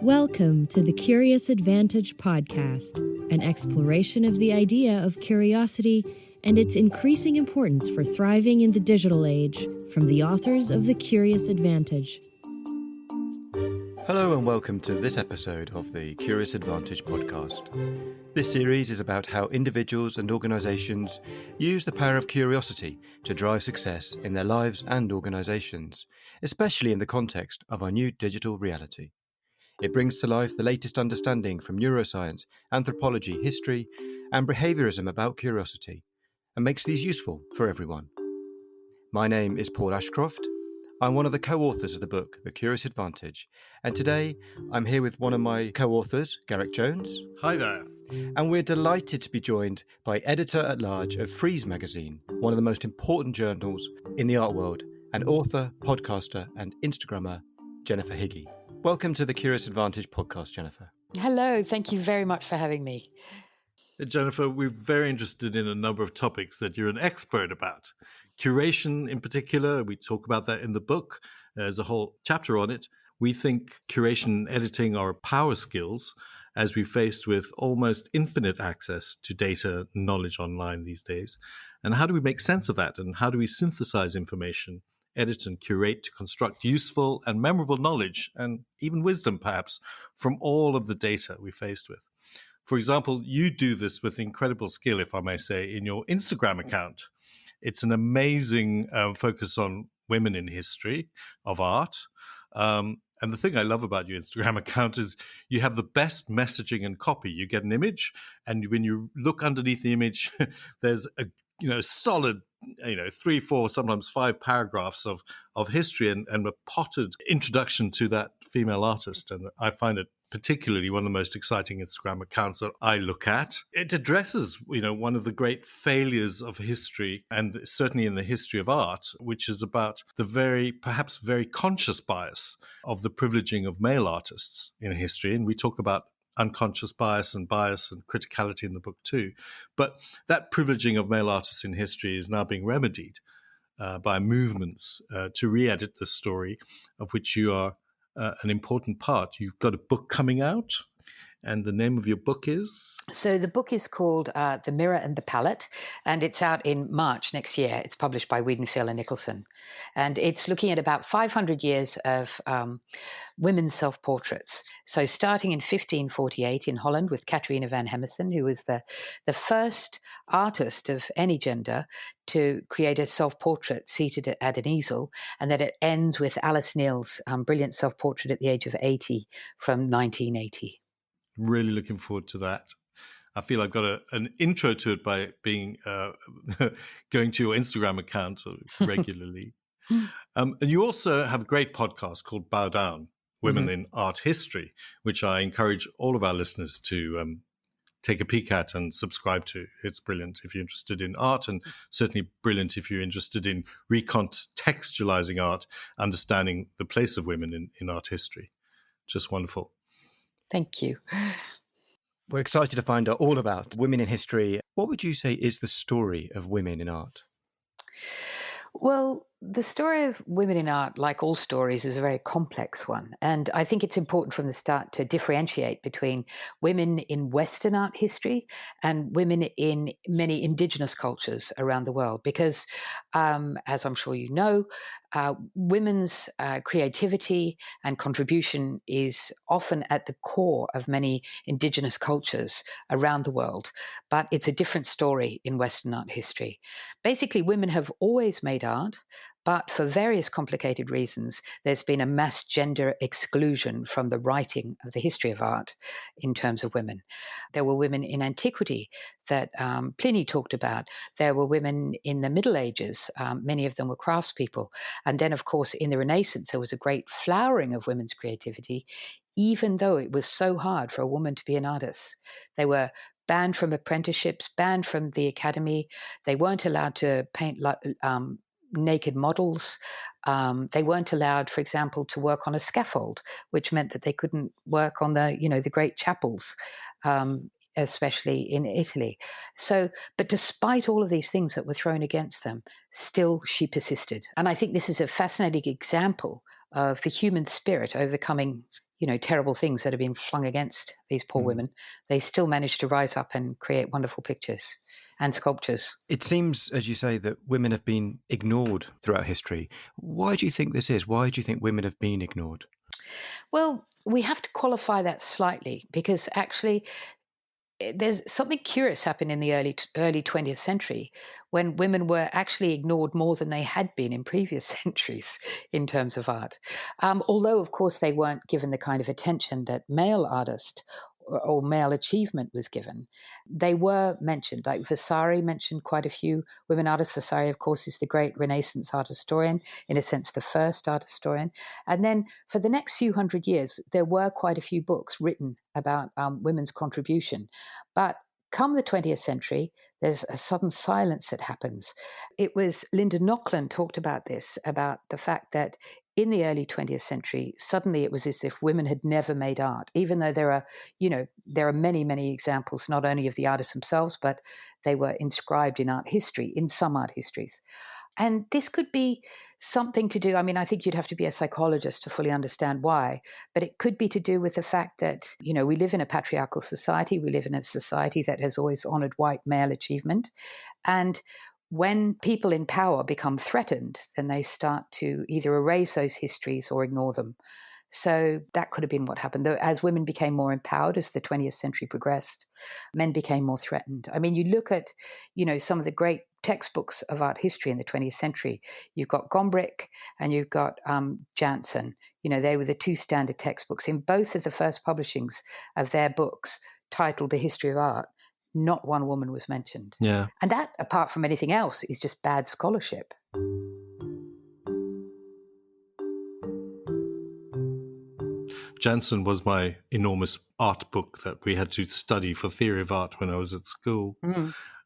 Welcome to the Curious Advantage podcast, an exploration of the idea of curiosity and its increasing importance for thriving in the digital age, from the authors of The Curious Advantage. Hello and welcome to this episode of the Curious Advantage podcast. This series is about how individuals and organisations use the power of curiosity to drive success in their lives and organisations, especially in the context of our new digital reality. It brings to life the latest understanding from neuroscience, anthropology, history, and behaviourism about curiosity, and makes these useful for everyone. My name is Paul Ashcroft. I'm one of the co-authors of the book, The Curious Advantage, and today I'm here with one of my co-authors, Garrick Jones. Hi there. And we're delighted to be joined by editor-at-large of Frieze magazine, one of the most important journals in the art world, and author, podcaster, and Instagrammer, Jennifer Higgie. Welcome to the Curious Advantage podcast, Jennifer. Hello, thank you very much for having me. Jennifer, we're very interested in a number of topics that you're an expert about. Curation in particular, we talk about that in the book. There's a whole chapter on it. We think curation and editing are power skills as we're faced with almost infinite access to data and knowledge online these days. And how do we make sense of that? And how do we synthesize information, edit and curate to construct useful and memorable knowledge and even wisdom, perhaps, from all of the data we're faced with? For example, you do this with incredible skill, if I may say, in your Instagram account. It's an amazing focus on women in history of art. And the thing I love about your Instagram account is you have the best messaging and copy. You get an image, and when you look underneath the image, there's a solid 3, 4, sometimes 5 paragraphs of history and a potted introduction to that female artist. And I find it particularly one of the most exciting Instagram accounts that I look at. It addresses, one of the great failures of history, and certainly in the history of art, which is about the perhaps very conscious bias of the privileging of male artists in history. And we talk about unconscious bias and criticality in the book too. But that privileging of male artists in history is now being remedied by movements to re-edit the story, of which you are an important part. You've got a book coming out, and the name of your book is? So the book is called The Mirror and the Palette, and it's out in March next year. It's published by Wiedenfeld and Nicholson. And it's looking at about 500 years of women's self-portraits. So starting in 1548 in Holland with Catharina van Hemessen, who was the first artist of any gender to create a self-portrait seated at an easel, and then it ends with Alice Neil's brilliant self-portrait at the age of 80 from 1980. Really looking forward to that. I feel I've got an intro to it by being going to your Instagram account regularly. And you also have a great podcast called Bow Down, Women in Art History, which I encourage all of our listeners to take a peek at and subscribe to. It's brilliant if you're interested in art, and certainly brilliant if you're interested in recontextualizing art, understanding the place of women in art history. Just wonderful. Thank you. We're excited to find out all about women in history. What would you say is the story of women in art? Well, the story of women in art, like all stories, is a very complex one. And I think it's important from the start to differentiate between women in Western art history and women in many indigenous cultures around the world. Because, as I'm sure you know, women's creativity and contribution is often at the core of many indigenous cultures around the world. But it's a different story in Western art history. Basically, women have always made art, but for various complicated reasons, there's been a mass gender exclusion from the writing of the history of art in terms of women. There were women in antiquity that Pliny talked about. There were women in the Middle Ages. Many of them were craftspeople. And then, of course, in the Renaissance, there was a great flowering of women's creativity, even though it was so hard for a woman to be an artist. They were banned from apprenticeships, banned from the academy. They weren't allowed to paint naked models. They weren't allowed, for example, to work on a scaffold, which meant that they couldn't work on the great chapels, especially in Italy. So, but despite all of these things that were thrown against them, still she persisted. And I think this is a fascinating example of the human spirit overcoming terrible things that have been flung against these poor women, they still managed to rise up and create wonderful pictures and sculptures. It seems, as you say, that women have been ignored throughout history. Why do you think this is? Why do you think women have been ignored? Well, we have to qualify that slightly because actually there's something curious happened in the early 20th century when women were actually ignored more than they had been in previous centuries in terms of art. Although, of course, they weren't given the kind of attention that male artist or male achievement was given. They were mentioned, like Vasari mentioned quite a few women artists. Vasari, of course, is the great Renaissance art historian, in a sense, the first art historian. And then for the next few hundred years, there were quite a few books written about women's contribution. But come the 20th century, there's a sudden silence that happens. It was Linda Nochlin talked about this, about the fact that in the early 20th century, suddenly it was as if women had never made art, even though there are many, many examples, not only of the artists themselves, but they were inscribed in art history, in some art histories. And this could be something to do, I mean, I think you'd have to be a psychologist to fully understand why, but it could be to do with the fact that, we live in a patriarchal society. We live in a society that has always honored white male achievement. And when people in power become threatened, then they start to either erase those histories or ignore them. So that could have been what happened. Though, as women became more empowered as the 20th century progressed, men became more threatened. I mean, you look at, some of the great textbooks of art history in the 20th century. You've got Gombrich and you've got Jansen. They were the two standard textbooks. In both of the first publishings of their books titled The History of Art, not one woman was mentioned. Yeah. And that, apart from anything else, is just bad scholarship. Jansen was my enormous art book that we had to study for theory of art when I was at school.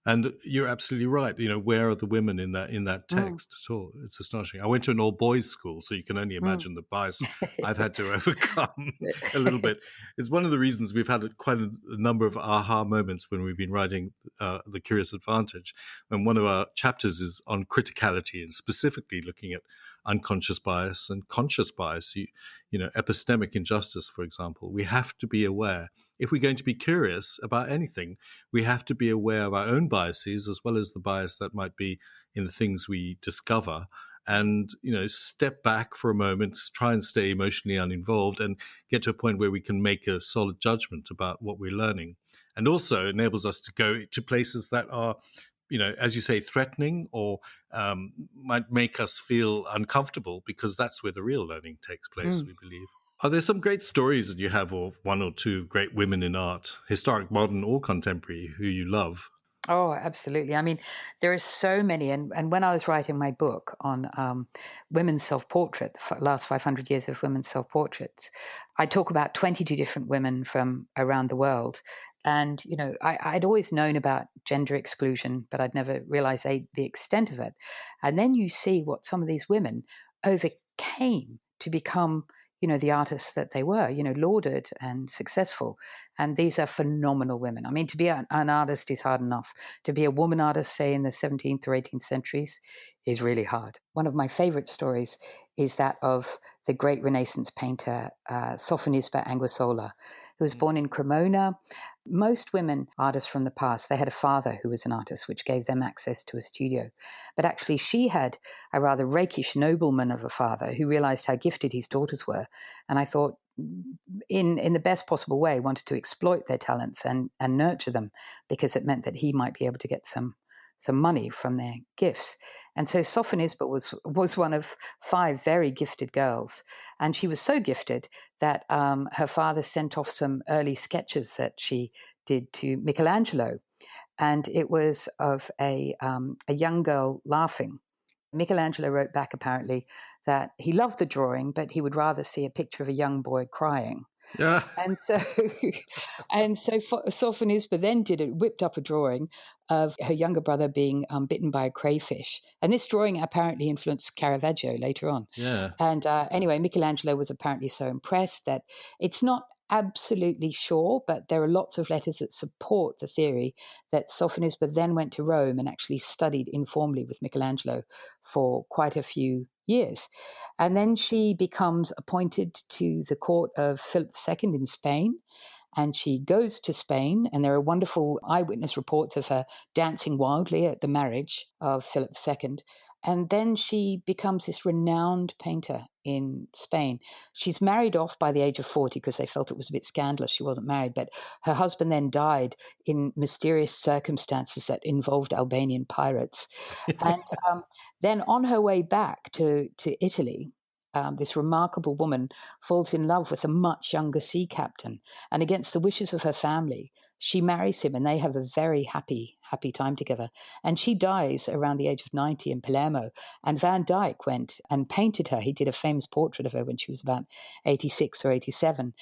And you're absolutely right. Where are the women in that text at all? It's astonishing. I went to an all boys school, so you can only imagine the bias I've had to overcome a little bit. It's one of the reasons we've had quite a number of aha moments when we've been writing The Curious Advantage. And one of our chapters is on criticality and specifically looking at unconscious bias and conscious bias, epistemic injustice, for example. We have to be aware. If we're going to be curious about anything, we have to be aware of our own biases as well as the bias that might be in the things we discover, and step back for a moment, try and stay emotionally uninvolved and get to a point where we can make a solid judgment about what we're learning. And also enables us to go to places that are, as you say, threatening or might make us feel uncomfortable, because that's where the real learning takes place, we believe. Are there some great stories that you have of one or two great women in art, historic, modern, or contemporary, who you love? Oh, absolutely. I mean, there are so many. And when I was writing my book on women's self-portrait, the last 500 years of women's self-portraits, I talk about 22 different women from around the world. And, I'd always known about gender exclusion, but I'd never realized the extent of it. And then you see what some of these women overcame to become, the artists that they were, lauded and successful. And these are phenomenal women. I mean, to be an artist is hard enough. To be a woman artist, say, in the 17th or 18th centuries, is really hard. One of my favorite stories is that of the great Renaissance painter, Sophonisba Anguissola, who was born in Cremona. Most women artists from the past, they had a father who was an artist, which gave them access to a studio. But actually, she had a rather rakish nobleman of a father who realized how gifted his daughters were. And I thought, in the best possible way, wanted to exploit their talents and nurture them, because it meant that he might be able to get some money from their gifts. And so Sophonisba was one of 5 very gifted girls. And she was so gifted that her father sent off some early sketches that she did to Michelangelo. And it was of a young girl laughing. Michelangelo wrote back, apparently, that he loved the drawing, but he would rather see a picture of a young boy crying. Yeah. And so Sophonisba then whipped up a drawing of her younger brother being bitten by a crayfish. And this drawing apparently influenced Caravaggio later on. Yeah. And anyway, Michelangelo was apparently so impressed that it's not absolutely sure, but there are lots of letters that support the theory that Sophonisba then went to Rome and actually studied informally with Michelangelo for quite a few years. And then she becomes appointed to the court of Philip II in Spain. And she goes to Spain, and there are wonderful eyewitness reports of her dancing wildly at the marriage of Philip II. And then she becomes this renowned painter in Spain. She's married off by the age of 40 because they felt it was a bit scandalous she wasn't married. But her husband then died in mysterious circumstances that involved Albanian pirates. And then on her way back to Italy, this remarkable woman falls in love with a much younger sea captain. And against the wishes of her family, she marries him and they have a very happy time together. And she dies around the age of 90 in Palermo. And Van Dyck went and painted her. He did a famous portrait of her when she was about 86 or 87.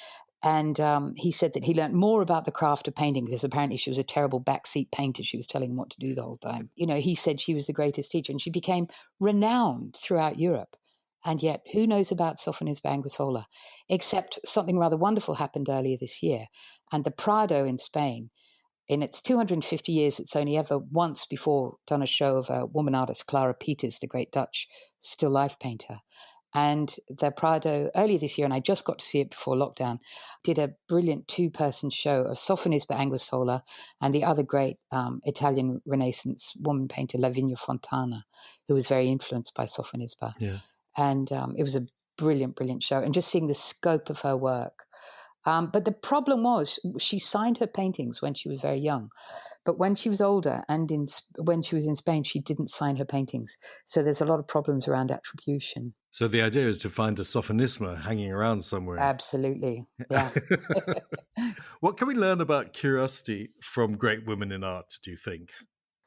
And he said that he learned more about the craft of painting because apparently she was a terrible backseat painter. She was telling him what to do the whole time. He said she was the greatest teacher, and she became renowned throughout Europe. And yet, who knows about Sophonisba Anguissola, except something rather wonderful happened earlier this year. And the Prado in Spain, in its 250 years, it's only ever once before done a show of a woman artist, Clara Peters, the great Dutch still life painter. And the Prado, earlier this year, and I just got to see it before lockdown, did a brilliant two-person show of Sophonisba Anguissola and the other great Italian Renaissance woman painter, Lavinia Fontana, who was very influenced by Sophonisba. Yeah. And it was a brilliant, brilliant show. And just seeing the scope of her work. But the problem was she signed her paintings when she was very young. But when she was older and when she was in Spain, she didn't sign her paintings. So there's a lot of problems around attribution. So the idea is to find a Sophonisma hanging around somewhere. Absolutely, yeah. What can we learn about curiosity from great women in art, do you think?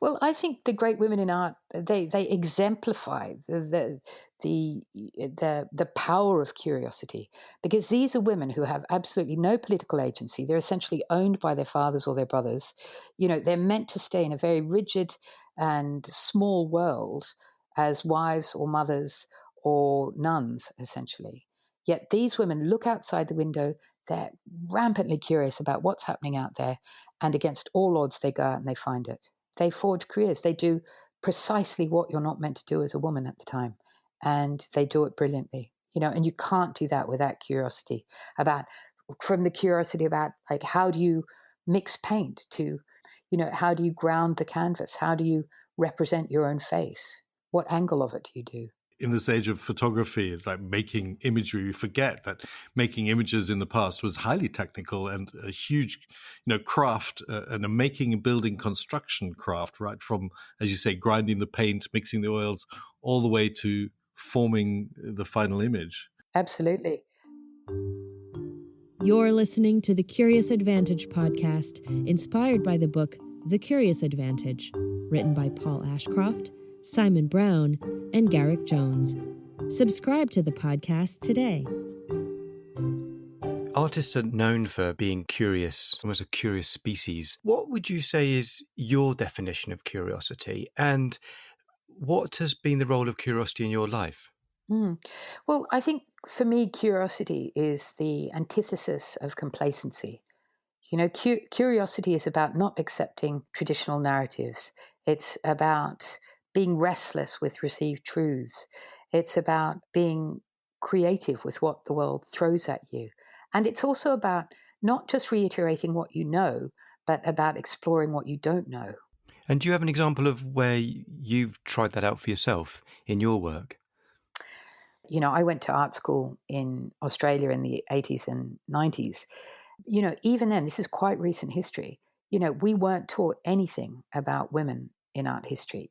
Well, I think the great women in art, they exemplify the power of curiosity, because these are women who have absolutely no political agency. They're essentially owned by their fathers or their brothers. They're meant to stay in a very rigid and small world as wives or mothers or nuns, essentially. Yet these women look outside the window. They're rampantly curious about what's happening out there, and against all odds, they go out and they find it. They forge careers. They do precisely what you're not meant to do as a woman at the time. And they do it brilliantly, and you can't do that without curiosity from the curiosity about like, how do you mix paint to, how do you ground the canvas? How do you represent your own face? What angle of it do you do? In this age of photography, it's like making imagery. We forget that making images in the past was highly technical and a huge, craft and a making and building construction craft, right from, as you say, grinding the paint, mixing the oils, all the way to forming the final image. Absolutely. You're listening to the Curious Advantage podcast, inspired by the book The Curious Advantage, written by Paul Ashcroft, Simon Brown, and Garrick Jones. Subscribe to the podcast today. Artists are known for being curious, almost a curious species. What would you say is your definition of curiosity, and what has been the role of curiosity in your life? Well, I think for me, curiosity is the antithesis of complacency. Curiosity is about not accepting traditional narratives. It's about being restless with received truths. It's about being creative with what the world throws at you. And it's also about not just reiterating what you know, but about exploring what you don't know. And do you have an example of where you've tried that out for yourself in your work? I went to art school in Australia in the 80s and 90s. Even then, this is quite recent history. We weren't taught anything about women in art history.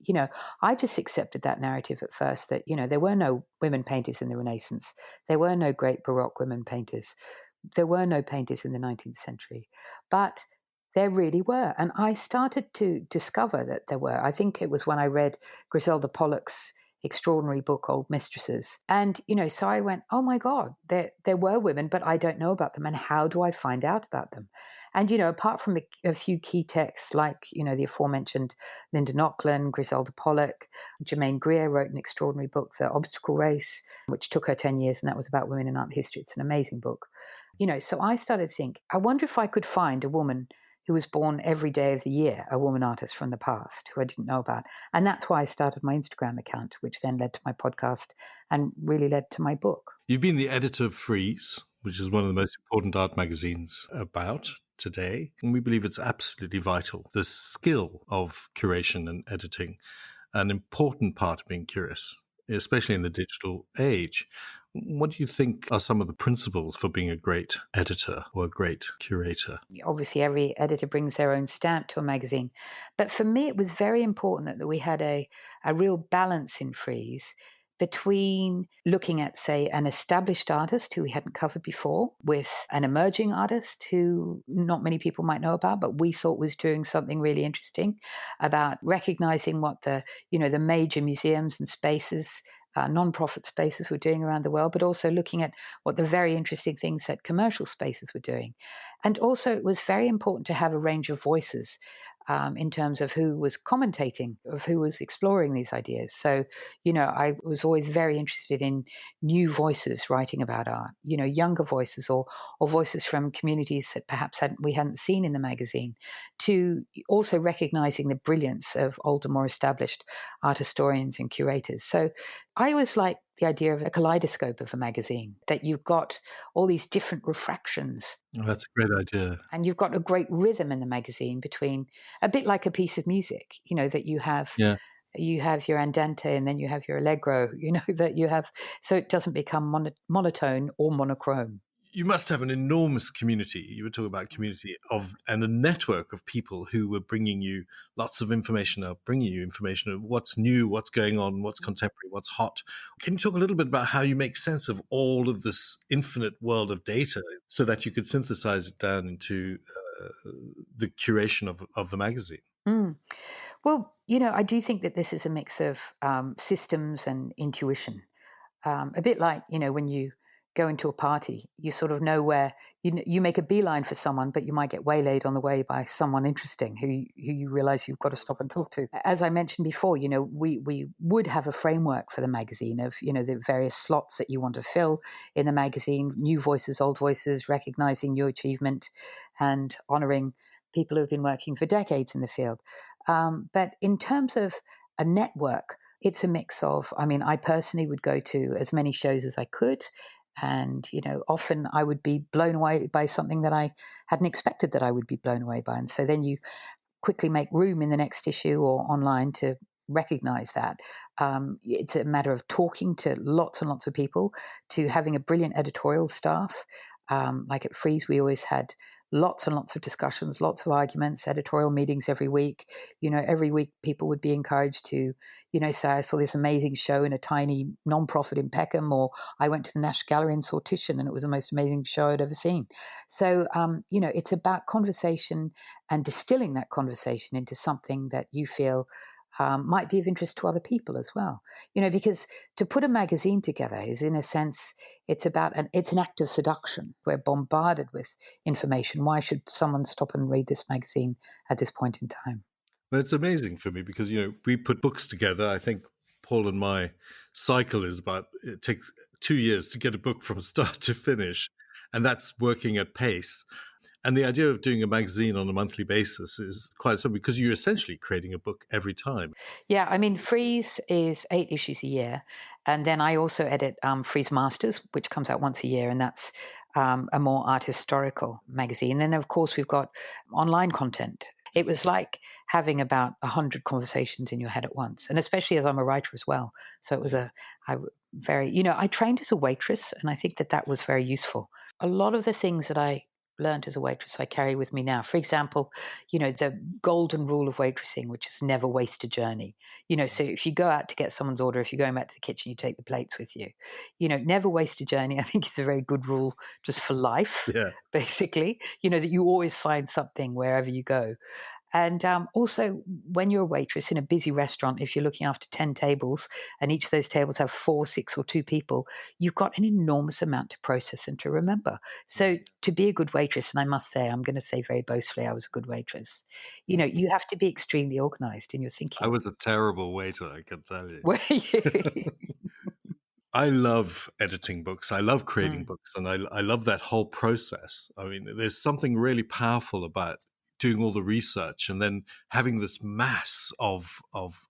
I just accepted that narrative at first that, there were no women painters in the Renaissance. There were no great Baroque women painters. There were no painters in the 19th century. But there really were. And I started to discover that there were. I think it was when I read Griselda Pollock's extraordinary book, Old Mistresses. And, so I went, oh my God, there were women, but I don't know about them. And how do I find out about them? And, apart from a few key texts like, the aforementioned Linda Nochlin, Griselda Pollock, Germaine Greer wrote an extraordinary book, The Obstacle Race, which took her 10 years, and that was about women in art history. It's an amazing book. So I started to think, I wonder if I could find a woman who was born every day of the year, a woman artist from the past who I didn't know about. And that's why I started my Instagram account, which then led to my podcast and really led to my book. You've been the editor of Frieze, which is one of the most important art magazines about today. And we believe it's absolutely vital. The skill of curation and editing, an important part of being curious, especially in the digital age. What do you think are some of the principles for being a great editor or a great curator? Obviously, every editor brings their own stamp to a magazine. But for me, it was very important that we had a real balance in Frieze between looking at, say, an established artist who we hadn't covered before with an emerging artist who not many people might know about, but we thought was doing something really interesting, about recognizing what the major museums and spaces, non-profit spaces were doing around the world, but also looking at what the very interesting things that commercial spaces were doing. And also it was very important to have a range of voices in terms of who was commentating, of who was exploring these ideas. So, I was always very interested in new voices writing about art, younger voices or voices from communities that perhaps we hadn't seen in the magazine, to also recognizing the brilliance of older, more established art historians and curators. So I always liked the idea of a kaleidoscope of a magazine, that you've got all these different refractions. Oh, that's a great idea. And you've got a great rhythm in the magazine between, a bit like a piece of music, that you have. Yeah. You have your andante and then you have your allegro, that you have, so it doesn't become monotone or monochrome. You must have an enormous community. You were talking about community and a network of people who were bringing you lots of information, bringing you information of what's new, what's going on, what's contemporary, what's hot. Can you talk a little bit about how you make sense of all of this infinite world of data so that you could synthesize it down into the curation of the magazine? Mm. Well, I do think that this is a mix of systems and intuition. A bit like, when you go into a party, you sort of know where you make a beeline for someone, but you might get waylaid on the way by someone interesting who you realize you've got to stop and talk to. As I mentioned before, we would have a framework for the magazine of, the various slots that you want to fill in the magazine, new voices, old voices, recognizing new achievement and honoring people who've been working for decades in the field. But in terms of a network, it's a mix of, I personally would go to as many shows as I could. And, often I would be blown away by something that I hadn't expected that I would be blown away by. And so then you quickly make room in the next issue or online to recognize that. It's a matter of talking to lots and lots of people, to having a brilliant editorial staff. Like at Frieze, we always had lots and lots of discussions, lots of arguments, editorial meetings every week. Every week people would be encouraged to, say, I saw this amazing show in a tiny non-profit in Peckham, or I went to the National Gallery in Sortition and it was the most amazing show I'd ever seen. So, it's about conversation and distilling that conversation into something that you feel might be of interest to other people as well. Because to put a magazine together is, in a sense, it's an act of seduction. We're bombarded with information. Why should someone stop and read this magazine at this point in time? Well, it's amazing for me because, we put books together. I think Paul and my cycle is it takes 2 years to get a book from start to finish. And that's working at pace. And the idea of doing a magazine on a monthly basis is quite simple because you're essentially creating a book every time. Yeah, Frieze is 8 issues a year. And then I also edit Frieze Masters, which comes out once a year. And that's a more art historical magazine. And of course, we've got online content. It was like having about 100 conversations in your head at once. And especially as I'm a writer as well. So it was I trained as a waitress, and I think that was very useful. A lot of the things that I learned as a waitress I carry with me now. For example, the golden rule of waitressing, which is never waste a journey. So if you go out to get someone's order, if you're going back to the kitchen, you take the plates with you. Never waste a journey. I think it's a very good rule just for life, basically. That you always find something wherever you go. And also, when you're a waitress in a busy restaurant, if you're looking after 10 tables and each of those tables have 4, 6, or 2 people, you've got an enormous amount to process and to remember. So to be a good waitress, and I must say, I'm going to say very boastfully, I was a good waitress. You have to be extremely organized in your thinking. I was a terrible waiter, I can tell you. Were you? I love editing books. I love creating books, and I love that whole process. I mean, there's something really powerful about doing all the research and then having this mass of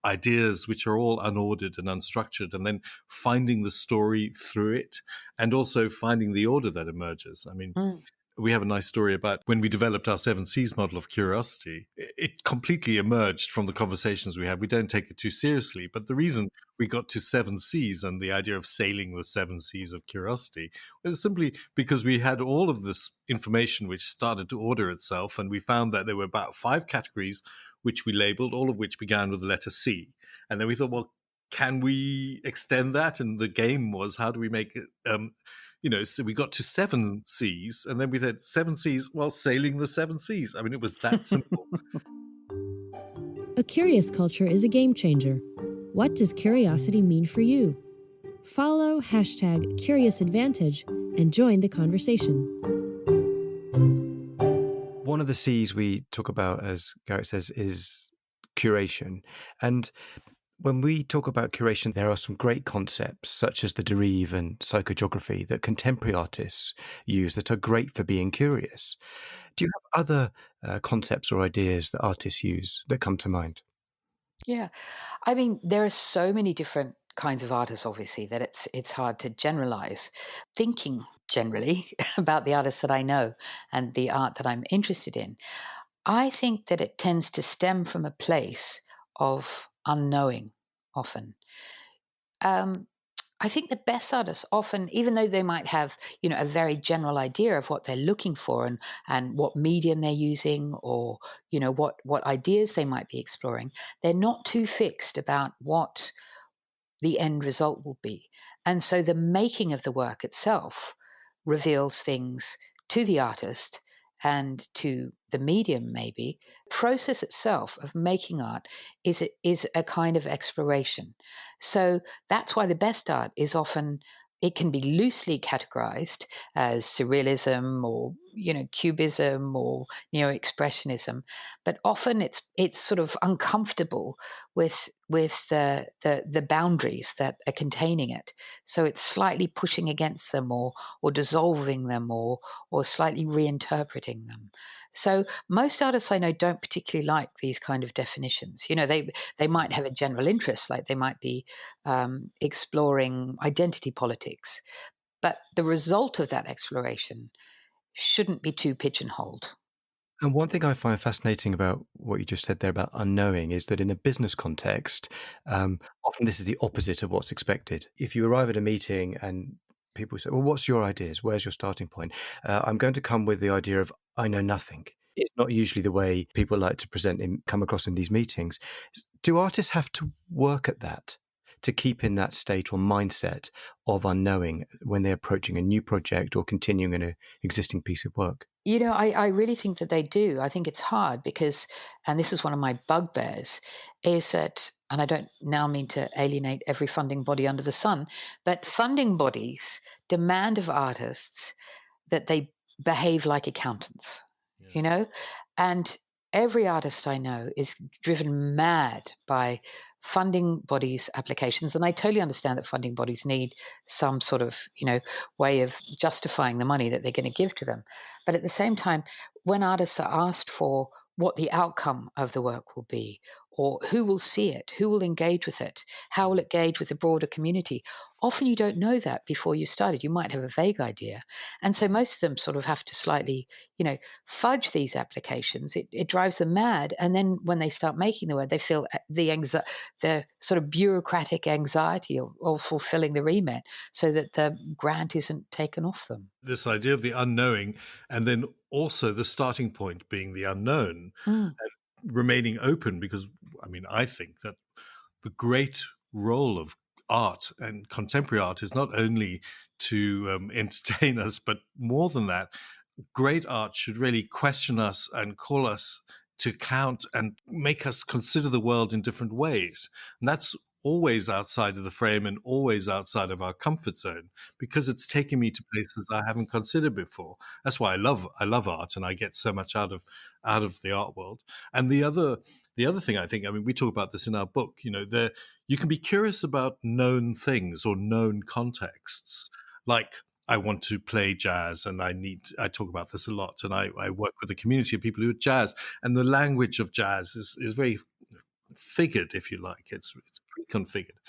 ideas which are all unordered and unstructured, and then finding the story through it, and also finding the order that emerges. I mean, we have a nice story about when we developed our 7 C's model of curiosity. It completely emerged from the conversations we have. We don't take it too seriously, but the reason we got to 7 C's and the idea of sailing the 7 C's of curiosity was simply because we had all of this information which started to order itself, and we found that there were about 5 categories which we labeled, all of which began with the letter C. And then we thought, well, can we extend that? And the game was, how do we make it so we got to 7 C's, and then we said 7 C's, well, sailing the 7 C's. I mean, it was that simple. A curious culture is a game changer. What does curiosity mean for you? Follow #CuriousAdvantage and join the conversation. One of the C's we talk about, as Garrick says, is curation. And when we talk about curation, there are some great concepts such as the derive and psychogeography that contemporary artists use that are great for being curious. Do you have other concepts or ideas that artists use that come to mind? Yeah. I mean, there are so many different kinds of artists, obviously, that it's hard to generalize. Thinking generally about the artists that I know and the art that I'm interested in, I think that it tends to stem from a place of unknowing often. I think the best artists often, even though they might have, a very general idea of what they're looking for and what medium they're using, or, what ideas they might be exploring, they're not too fixed about what the end result will be. And so the making of the work itself reveals things to the artist and to the medium, maybe. Process itself of making art is a kind of exploration. So that's why the best art is often, it can be loosely categorized as surrealism or cubism or neo-expressionism, but often it's sort of uncomfortable with the boundaries that are containing it. So it's slightly pushing against them or dissolving them or slightly reinterpreting them. So most artists I know don't particularly like these kind of definitions. They might have a general interest, like they might be exploring identity politics, but the result of that exploration shouldn't be too pigeonholed. And one thing I find fascinating about what you just said there about unknowing is that in a business context, often this is the opposite of what's expected. If you arrive at a meeting and people say, well, what's your ideas? Where's your starting point? I'm going to come with the idea of, I know nothing. It's not usually the way people like to come across in these meetings. Do artists have to work at that to keep in that state or mindset of unknowing when they're approaching a new project or continuing an existing piece of work? I really think that they do. I think it's hard because, and this is one of my bugbears, is that, and I don't now mean to alienate every funding body under the sun, but funding bodies demand of artists that they behave like accountants, and every artist I know is driven mad by funding bodies' applications. And I totally understand that funding bodies need some sort of, way of justifying the money that they're going to give to them. But at the same time, when artists are asked for what the outcome of the work will be, or who will see it, who will engage with it, how will it engage with the broader community, often you don't know that before you started. You might have a vague idea. And so most of them sort of have to slightly, fudge these applications. It drives them mad. And then when they start making the work, they feel the sort of bureaucratic anxiety of fulfilling the remit so that the grant isn't taken off them. This idea of the unknowing, and then also the starting point being the unknown, and remaining open, because, I think that the great role of art and contemporary art is not only to entertain us, but more than that, great art should really question us and call us to account and make us consider the world in different ways. And that's always outside of the frame and always outside of our comfort zone, because it's taking me to places I haven't considered before. That's why I love art, and I get so much out of the art world. And the other thing, I think, I mean, we talk about this in our book, you can be curious about known things or known contexts. Like, I want to play jazz, and I talk about this a lot, and I work with a community of people who are jazz, and the language of jazz is very figured, if you like. It's pre-configured.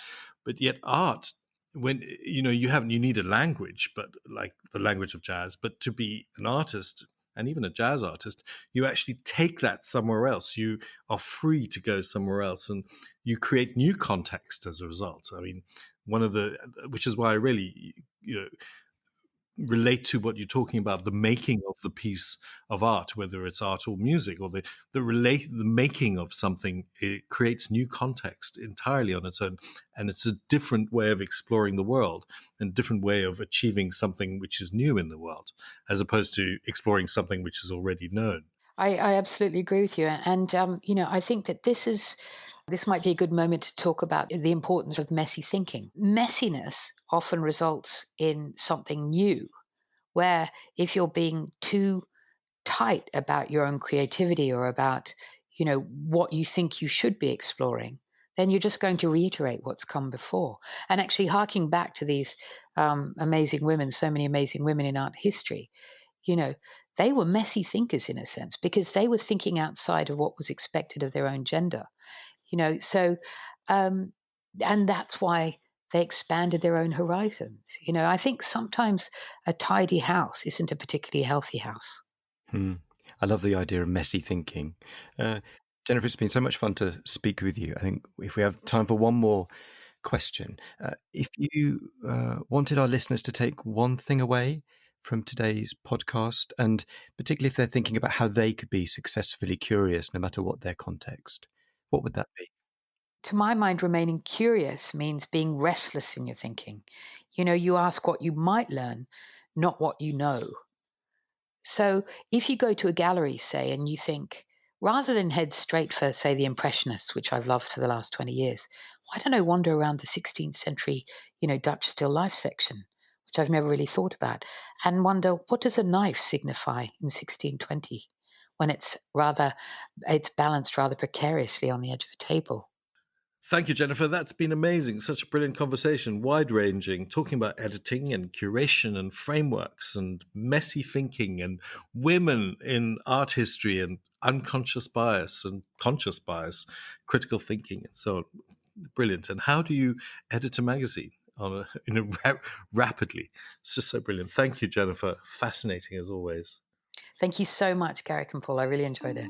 But yet art, when you need a language, but like the language of jazz, but to be an artist, and even a jazz artist, you actually take that somewhere else. You are free to go somewhere else, and you create new context as a result. I mean, which is why I really, relate to what you're talking about, the making of the piece of art, whether it's art or music, or the making of something. It creates new context entirely on its own, and it's a different way of exploring the world and a different way of achieving something which is new in the world, as opposed to exploring something which is already known. I absolutely agree with you. And, I think that this might be a good moment to talk about the importance of messy thinking. Messiness often results in something new, where if you're being too tight about your own creativity or about, what you think you should be exploring, then you're just going to reiterate what's come before. And actually harking back to these amazing women, so many amazing women in art history, they were messy thinkers in a sense, because they were thinking outside of what was expected of their own gender, and that's why they expanded their own horizons. I think sometimes a tidy house isn't a particularly healthy house. I love the idea of messy thinking. Jennifer, it's been so much fun to speak with you. I think if we have time for one more question, if you wanted our listeners to take one thing away from today's podcast, and particularly if they're thinking about how they could be successfully curious no matter what their context, what would that be? To my mind, remaining curious means being restless in your thinking. You ask what you might learn, not what you know. So if you go to a gallery, say, and you think, rather than head straight for, say, the Impressionists, which I've loved for the last 20 years, why don't I wander around the 16th century, Dutch still life section, which I've never really thought about, and wonder, what does a knife signify in 1620 when it's balanced rather precariously on the edge of a table? Thank you, Jennifer. That's been amazing. Such a brilliant conversation, wide-ranging, talking about editing and curation and frameworks and messy thinking and women in art history and unconscious bias and conscious bias, critical thinking and so on. Brilliant. And how do you edit a magazine rapidly? It's just so brilliant. Thank you, Jennifer. Fascinating as always. Thank you so much, Garrick and Paul. I really enjoyed it.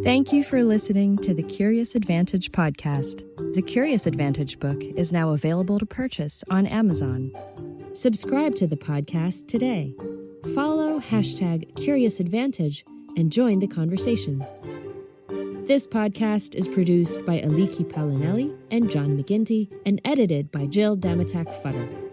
Thank you for listening to the Curious Advantage podcast. The Curious Advantage book is now available to purchase on Amazon. Subscribe to the podcast today. Follow #CuriousAdvantage and join the conversation. This podcast is produced by Aliki, Paolinelis, and John McGinty, and edited by Jill Damatac-Futter.